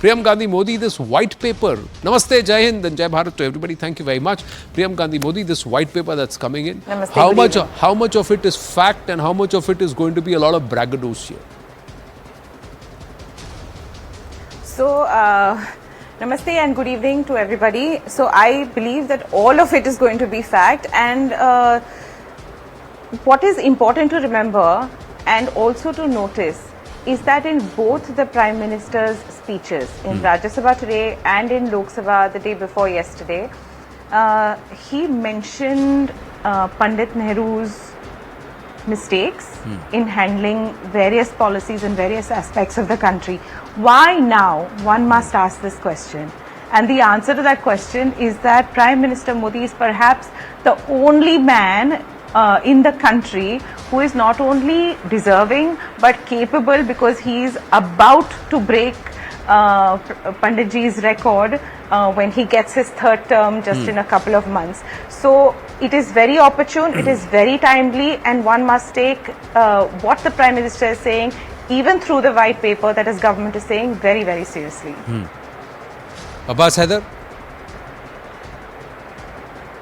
Priyam Gandhi-Mody, this white paper. Namaste, Jai Hind and Jai Bharat to everybody. Thank you very much. Priyam Gandhi-Mody, this white paper that's coming in. Namaste, how much of it is fact and how much of it is going to be a lot of braggadocio? So, namaste and good evening to everybody. So, I believe that all of it is going to be fact, and what is important to remember and also to notice is that in both the Prime Minister's speeches, in Rajya Sabha today and in Lok Sabha the day before yesterday, he mentioned Pandit Nehru's mistakes in handling various policies and various aspects of the country. Why now? One must ask this question. And the answer to that question is that Prime Minister Modi is perhaps the only man in the country who is not only deserving but capable, because he is about to break Panditji's record when he gets his third term just in a couple of months. So it is very opportune, it is very timely, and one must take what the Prime Minister is saying, even through the white paper that his government is saying, very, very seriously. Abbas Haider?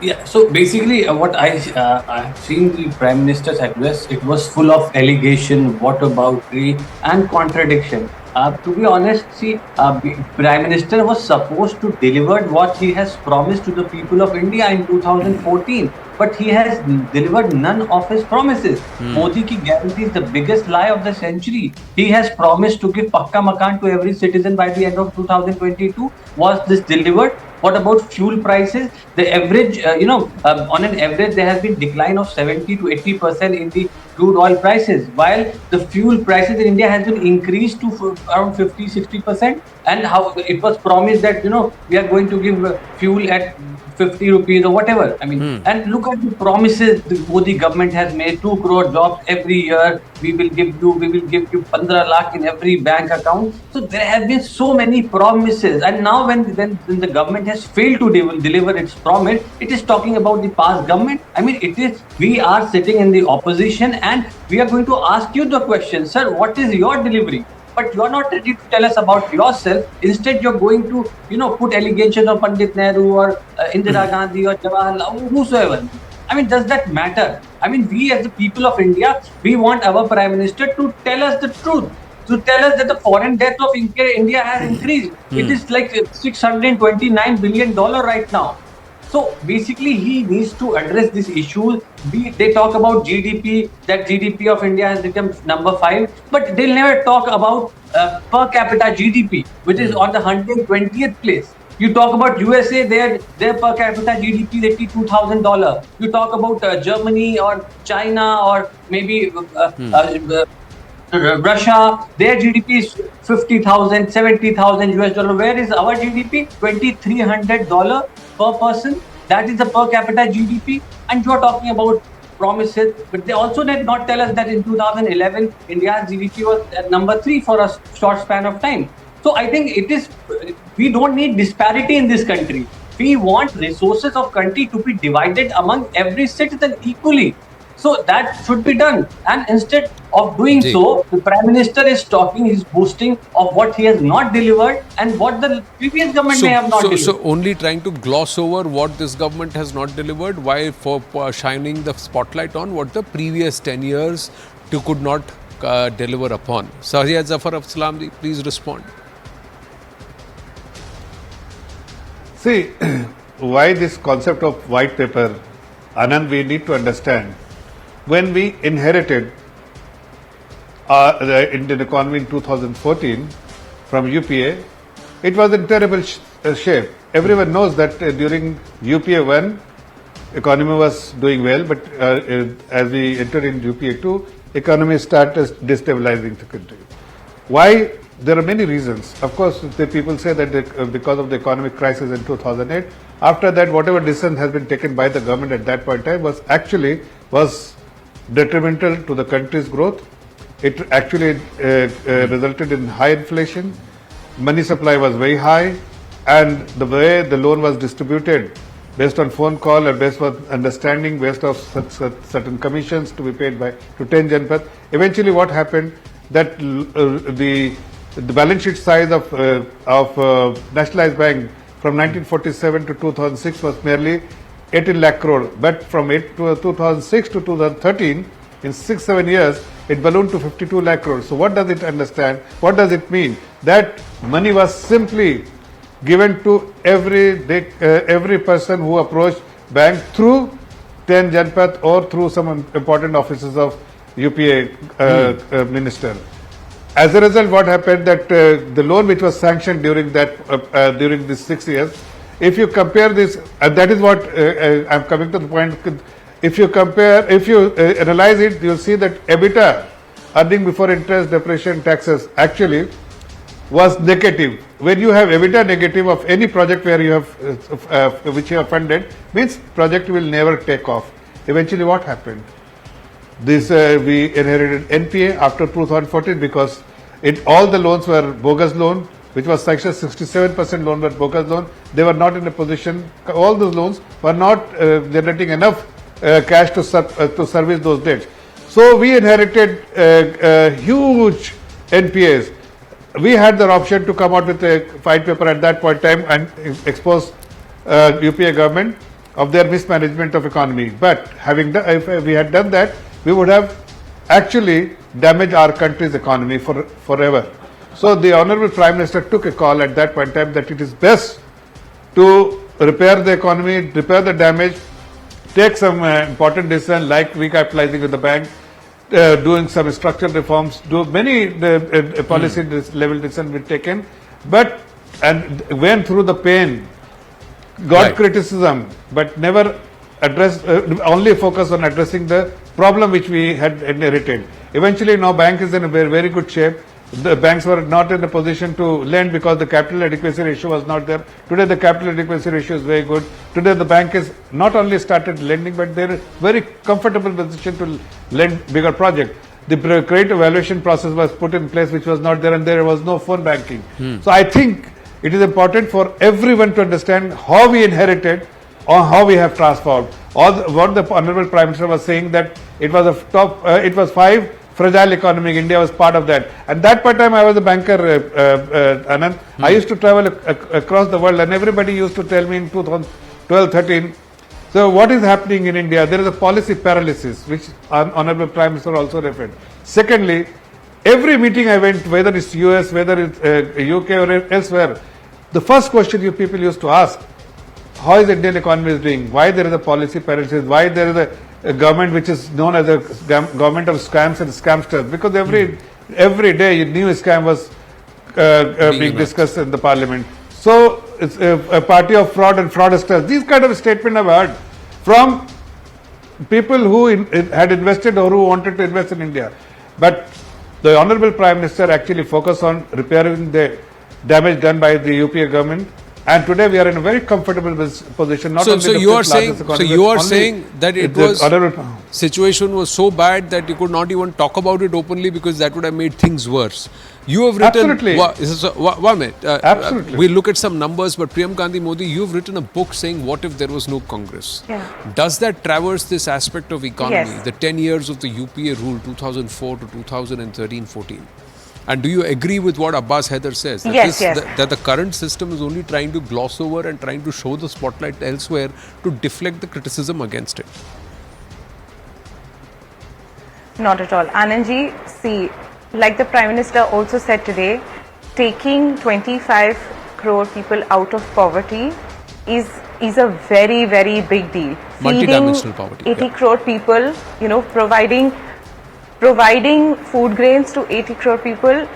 Yeah, so basically what I have seen the Prime Minister's address, it was full of allegation, whataboutery and contradiction. To be honest, see, Prime Minister was supposed to deliver what he has promised to the people of India in 2014, but he has delivered none of his promises. Modi ki guarantee is the biggest lie of the century. He has promised to give Pakka Makan to every citizen by the end of 2022. Was this delivered? What about fuel prices? The average, on an average, there has been decline of 70 to 80% in the crude oil prices, while the fuel prices in India has been increased to around 50-60%. And how it was promised that, we are going to give fuel at 50 rupees or whatever. I mean, and look at the promises the Modi government has made: 2 crore jobs every year. We will give you 15 lakh in every bank account. So there have been so many promises, and now when the government has failed to deliver its promise, it is talking about the past government. I mean, we are sitting in the opposition and we are going to ask you the question, sir, what is your delivery? But you are not ready to tell us about yourself. Instead, you're going to, put allegations of Pandit Nehru or Indira Gandhi or Jawaharlal, whosoever. I mean, does that matter? I mean, we as the people of India, we want our Prime Minister to tell us the truth, to tell us that the foreign debt of India has increased. It is like $629 billion right now. So basically, he needs to address this issue. They talk about GDP, that GDP of India has become number 5, but they'll never talk about per capita GDP, which is on the 120th place. You talk about USA, their per capita GDP is $82,000. You talk about Germany or China or maybe Russia, their GDP is 50,000, 70,000 US dollar. Where is our GDP? $2,300 per person. That is the per capita GDP. And you are talking about promises, but they also did not tell us that in 2011, India's GDP was at number 3 for a short span of time. So I think we don't need disparity in this country. We want resources of country to be divided among every citizen equally. So that should be done. And instead of doing so, the Prime Minister is boasting of what he has not delivered and what the previous government may have not delivered. So only trying to gloss over what this government has not delivered, while for shining the spotlight on what the previous 10 years could not deliver upon. Sahyad Zafar of Salamdi, please respond. See, why this concept of white paper, Anand, we need to understand. When we inherited the Indian economy in 2014 from UPA, it was in terrible shape. Everyone knows that during UPA 1, economy was doing well, but as we entered in UPA 2, economy started destabilizing the country. Why? There are many reasons. Of course, the people say that because of the economic crisis in 2008, after that, whatever decision has been taken by the government at that point in time was detrimental to the country's growth. It actually resulted in high inflation. Money supply was very high, and the way the loan was distributed based on phone call or based on understanding, based on certain commissions to be paid to 10 Janpath. Eventually what happened, that the the balance sheet size of nationalized bank from 1947 to 2006 was merely 18 lakh crore. But from 2006 to 2013, in 6-7 years, it ballooned to 52 lakh crore. So what does it understand? What does it mean? That money was simply given to every person who approached bank through 10 Janpath or through some important offices of UPA minister. As a result, what happened that the loan which was sanctioned during these 6 years, if you compare this, and that is what I'm coming to the point. If you analyze it, you'll see that EBITDA, earning before interest, depreciation, taxes, actually was negative. When you have EBITDA negative of any project where you have which you have funded, means project will never take off. Eventually, what happened? This we inherited NPA after 2014 because all the loans were bogus loan, which was sanctioned 67% loan were bogus loan. They were not in a position. All those loans were not generating enough cash to service those debts. So we inherited huge NPAs. We had the option to come out with a white paper at that point in time and expose UPA government of their mismanagement of economy. But if we had done that, we would have actually damaged our country's economy forever. So the Honorable Prime Minister took a call at that point in time that it is best to repair the economy, repair the damage, take some important decisions like recapitalizing with the bank, doing some structural reforms, do many policy level decisions were taken, and went through the pain, got criticism, but never addressed, only focused on addressing the problem which we had inherited. Eventually, now bank is in a very, very good shape. The banks were not in a position to lend because the capital adequacy ratio was not there. Today, the capital adequacy ratio is very good. Today, the bank is not only started lending, but they're very comfortable position to lend bigger project. The credit evaluation process was put in place, which was not there, and there was no phone banking. So I think it is important for everyone to understand how we inherited or how we have transformed. What the Honorable Prime Minister was saying that it was 5 fragile economy. India was part of that. And that part time I was a banker, Anand. I used to travel across the world, and everybody used to tell me in 2012-13. So what is happening in India? There is a policy paralysis, which Honorable Prime Minister also referred. Secondly, every meeting I went, whether it's US, whether it's UK or elsewhere, the first question you people used to ask, how is the Indian economy is doing? Why there is a policy paralysis? Why there is a government which is known as a government of scams and scamsters? Because every day a new scam was being discussed in the parliament. So it's a party of fraud and fraudsters. These kind of statements I've heard from people who had invested or who wanted to invest in India. But the Honorable Prime Minister actually focused on repairing the damage done by the UPA government. And today we are in a very comfortable position. Not only you are saying that situation was so bad that you could not even talk about it openly because that would have made things worse. You have written. Absolutely. One minute. Absolutely. We'll look at some numbers, but Priyam Gandhi-Mody, you've written a book saying, what if there was no Congress? Yeah. Does that traverse this aspect of economy? Yes. The 10 years of the UPA rule, 2004 to 2013-14. And do you agree with what Abbas Haider says? That Yes. that the current system is only trying to gloss over and trying to show the spotlight elsewhere to deflect the criticism against it? Not at all. Anandji, see, like the Prime Minister also said today, taking 25 crore people out of poverty is a very, very big deal. Multidimensional poverty. 80 crore people, providing food grains to 80 crore people.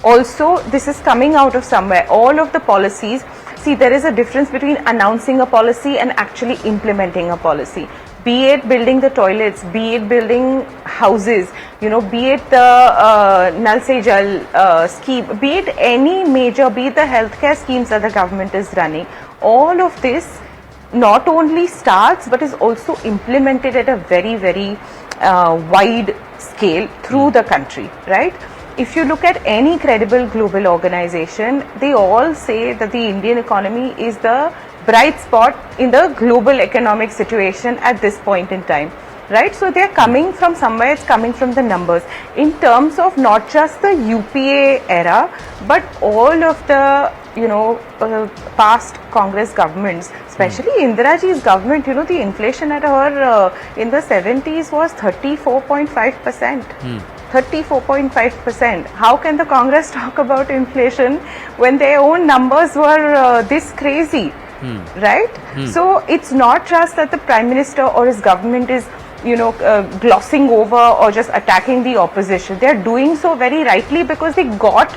Also, this is coming out of somewhere. All of the policies, see, there is a difference between announcing a policy and actually implementing a policy. Be it building the toilets, be it building houses, be it the Nal Se Jal scheme, be it any major, be it the healthcare schemes that the government is running. All of this not only starts but is also implemented at a very, very wide scale through the country, right? If you look at any credible global organization, they all say that the Indian economy is the bright spot in the global economic situation at this point in time. right? So they're coming from somewhere, it's coming from the numbers. In terms of not just the UPA era, but all of the, past Congress governments, especially Indira Ji's government, the inflation at her in the 70s was 34.5%. 34.5%. How can the Congress talk about inflation when their own numbers were this crazy, right? So it's not just that the Prime Minister or his government is glossing over or just attacking the opposition. They are doing so very rightly because they got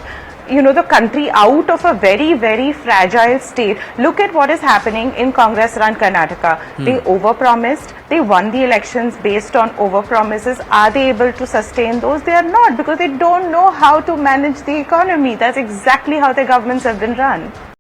the country out of a very, very fragile state. Look at what is happening in Congress run Karnataka. They overpromised. They won the elections based on overpromises. Are they able to sustain those? They are not, because they don't know how to manage the economy. That's exactly how their governments have been run.